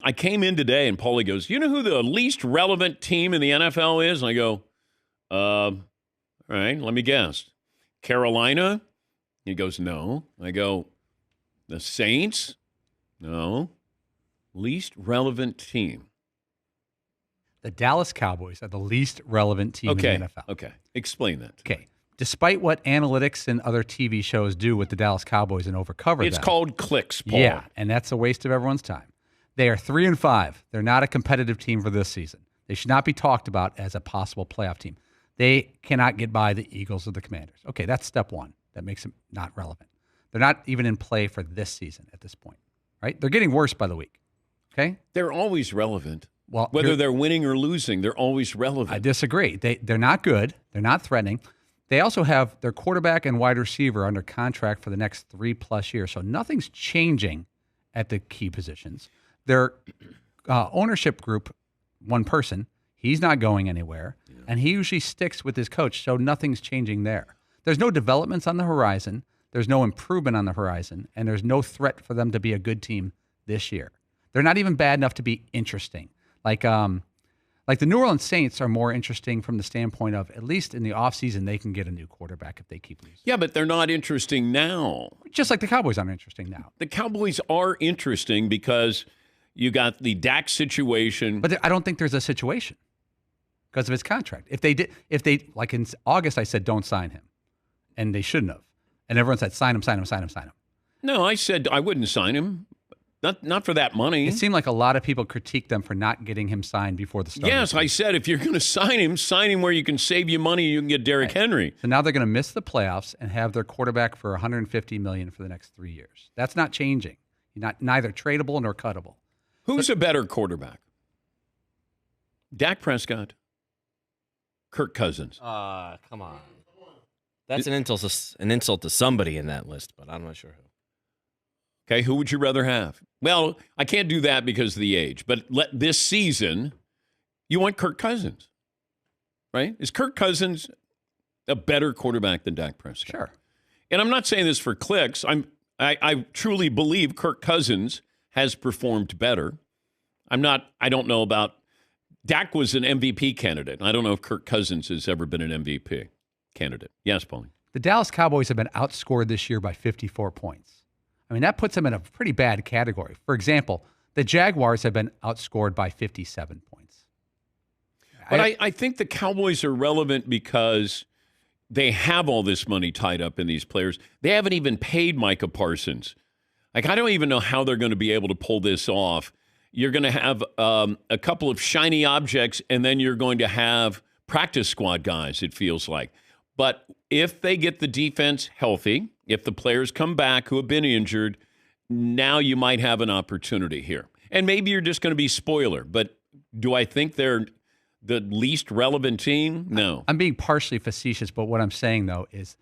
I came in today and Paulie goes, you know who the least relevant team in the NFL is? And I go, all right, let me guess. Carolina? He goes, no. I go, the Saints? No. Least relevant team. The Dallas Cowboys are the least relevant team in the NFL. Okay. Explain that. Okay. Despite what analytics and other TV shows do with the Dallas Cowboys and overcover them. It's called clicks, Paul. Yeah, and that's a waste of everyone's time. They are 3-5. They're not a competitive team for this season. They should not be talked about as a possible playoff team. They cannot get by the Eagles or the Commanders. Okay, that's step one. That makes them not relevant. They're not even in play for this season at this point, right? They're getting worse by the week, okay? They're always relevant. Well, whether they're winning or losing, they're always relevant. I disagree. They're not good. They're not threatening. They also have their quarterback and wide receiver under contract for the next 3+ years. So nothing's changing at the key positions. Their ownership group, one person, he's not going anywhere. Yeah. And he usually sticks with his coach. So nothing's changing there. There's no developments on the horizon. There's no improvement on the horizon. And there's no threat for them to be a good team this year. They're not even bad enough to be interesting. Like the New Orleans Saints are more interesting from the standpoint of, at least in the offseason, they can get a new quarterback if they keep losing. Yeah, but they're not interesting now. Just like the Cowboys aren't interesting now. The Cowboys are interesting because you got the Dak situation. But I don't think there's a situation because of his contract. If they like in August, I said, don't sign him. And they shouldn't have. And everyone said, sign him. No, I said I wouldn't sign him. Not for that money. It seemed like a lot of people critiqued them for not getting him signed before the start. Yes, I said if you're going to sign him where you can save you money. You can get Derrick Henry. So now they're going to miss the playoffs and have their quarterback for $150 million for the next 3 years. That's not changing. Neither tradable nor cuttable. Who's a better quarterback? Dak Prescott, Kirk Cousins. Come on. That's an insult to somebody in that list, but I'm not sure who. Okay, who would you rather have? Well, I can't do that because of the age, but this season, you want Kirk Cousins, right? Is Kirk Cousins a better quarterback than Dak Prescott? Sure. And I'm not saying this for clicks. I truly believe Kirk Cousins has performed better. I don't know about Dak was an MVP candidate. I don't know if Kirk Cousins has ever been an MVP candidate. Yes, Paulie. The Dallas Cowboys have been outscored this year by 54 points. I mean, that puts them in a pretty bad category. For example, the Jaguars have been outscored by 57 points. But I think the Cowboys are relevant because they have all this money tied up in these players. They haven't even paid Micah Parsons. Like, I don't even know how they're going to be able to pull this off. You're going to have a couple of shiny objects, and then you're going to have practice squad guys, it feels like. But if they get the defense healthy, if the players come back who have been injured, now you might have an opportunity here. And maybe you're just going to be spoiler. But do I think they're the least relevant team? No. I'm being partially facetious, but what I'm saying, though, is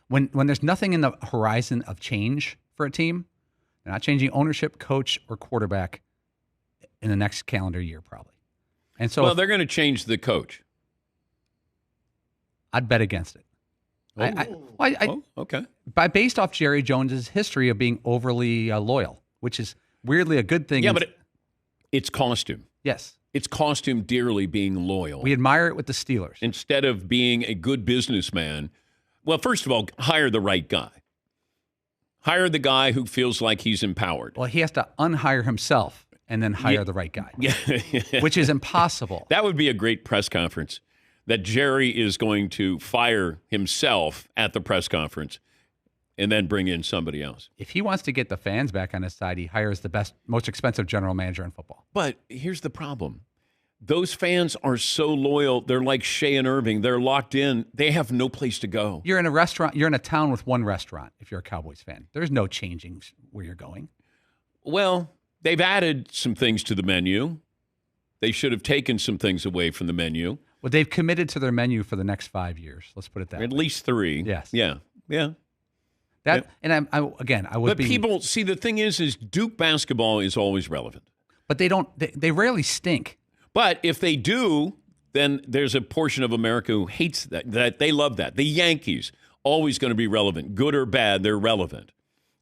when there's nothing in the horizon of change for a team, they're not changing ownership, coach, or quarterback in the next calendar year, probably. And so, they're going to change the coach. I'd bet against it. Okay. Based off Jerry Jones's history of being overly loyal, which is weirdly a good thing. Yeah, but it's cost him. Yes. It's cost him dearly being loyal. We admire it with the Steelers. Instead of being a good businessman, well, first of all, hire the right guy. Hire the guy who feels like he's empowered. Well, he has to unhire himself and then hire the right guy, which is impossible. That would be a great press conference, that Jerry is going to fire himself at the press conference and then bring in somebody else. If he wants to get the fans back on his side, he hires the best, most expensive general manager in football. But here's the problem. Those fans are so loyal. They're like Shea and Irving. They're locked in. They have no place to go. You're in a restaurant. You're in a town with one restaurant if you're a Cowboys fan. There's no changing where you're going. Well, they've added some things to the menu. They should have taken some things away from the menu. Well, they've committed to their menu for the next 5 years. Let's put it that way. At least 3. Yes. Yeah. And I would. But people see, the thing is Duke basketball is always relevant. But they don't. They rarely stink. But if they do, then there's a portion of America who hates that. That they love that. The Yankees always going to be relevant, good or bad. They're relevant.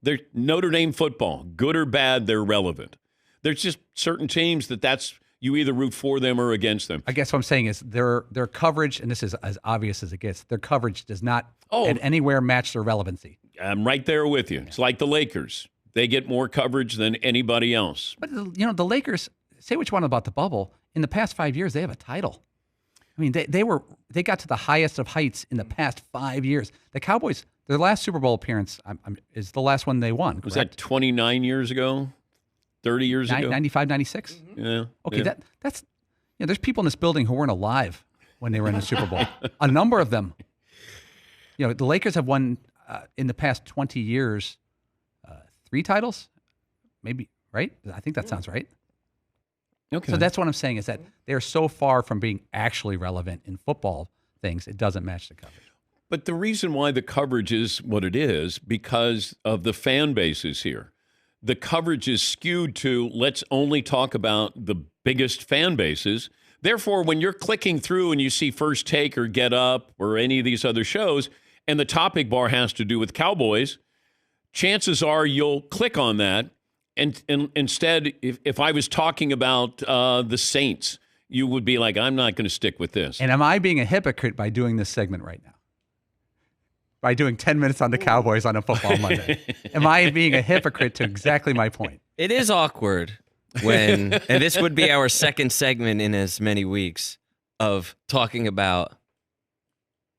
They're Notre Dame football, good or bad. They're relevant. There's just certain teams that's you either root for them or against them. I guess what I'm saying is their coverage, and this is as obvious as it gets, their coverage does not at anywhere match their relevancy. I'm right there with you. It's like the Lakers. They get more coverage than anybody else. But, the Lakers, say what you want about the bubble, in the past 5 years, they have a title. I mean, they got to the highest of heights in the past 5 years. The Cowboys, their last Super Bowl appearance is the last one they won. Was that 29 years ago? 30 years ago? 95, 96? Yeah. Okay, yeah. That's there's people in this building who weren't alive when they were in the Super Bowl. A number of them. The Lakers have won in the past 20 years 3 titles, maybe, right? I think that sounds right. Okay. So that's what I'm saying is that they're so far from being actually relevant in football things, it doesn't match the coverage. But the reason why the coverage is what it is because of the fan bases here. The coverage is skewed to let's only talk about the biggest fan bases. Therefore, when you're clicking through and you see First Take or Get Up or any of these other shows, and the topic bar has to do with Cowboys, chances are you'll click on that. And instead, if I was talking about the Saints, you would be like, I'm not going to stick with this. And am I being a hypocrite by doing this segment right now? By doing 10 minutes on the Cowboys on a football Monday? Am I being a hypocrite to exactly my point? It is awkward when, and this would be our second segment in as many weeks, of talking about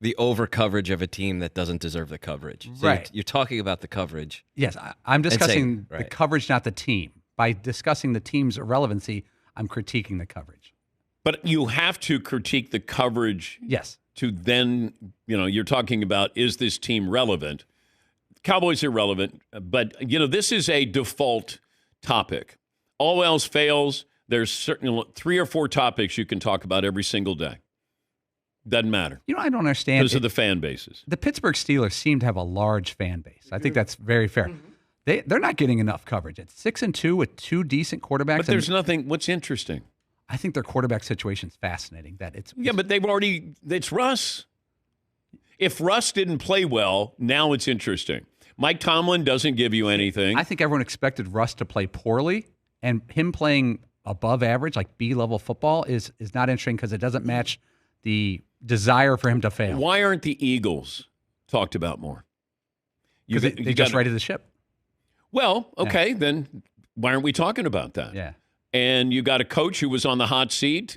the over coverage of a team that doesn't deserve the coverage. So right. You're talking about the coverage. Yes, I'm discussing right. the coverage, not the team. By discussing the team's irrelevancy, I'm critiquing the coverage. But you have to critique the coverage. Yes. To then, you're talking about, is this team relevant? Cowboys are relevant, but, this is a default topic. All else fails, there's certainly 3 or 4 topics you can talk about every single day. Doesn't matter. I don't understand. Because of the fan bases. The Pittsburgh Steelers seem to have a large fan base. I think that's very fair. Mm-hmm. They're not getting enough coverage. It's 6-2 with 2 decent quarterbacks. But there's nothing. What's interesting? I think their quarterback situation is fascinating. But it's Russ. If Russ didn't play well, now it's interesting. Mike Tomlin doesn't give you anything. I think everyone expected Russ to play poorly, and him playing above average, like B-level football, is not interesting because it doesn't match the desire for him to fail. Why aren't the Eagles talked about more? Because they just righted the ship. Well, okay, then why aren't we talking about that? Yeah. And you got a coach who was on the hot seat.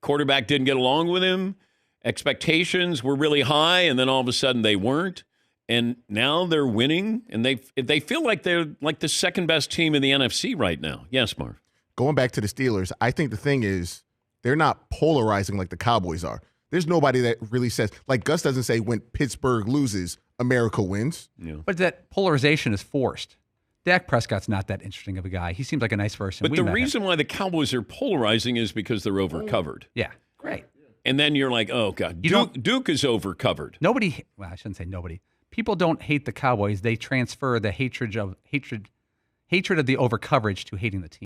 Quarterback didn't get along with him. Expectations were really high, and then all of a sudden they weren't. And now they're winning, and they feel like they're like the second best team in the NFC right now. Yes, Marv. Going back to the Steelers, I think the thing is they're not polarizing like the Cowboys are. There's nobody that really says, like Gus doesn't say when Pittsburgh loses, America wins. Yeah. But that polarization is forced. Dak Prescott's not that interesting of a guy. He seems like a nice person. But the reason why the Cowboys are polarizing is because they're overcovered. Yeah, great. And then you're like, oh, God, Duke is overcovered. Nobody, well, I shouldn't say nobody. People don't hate the Cowboys. They transfer the hatred of the overcoverage to hating the team.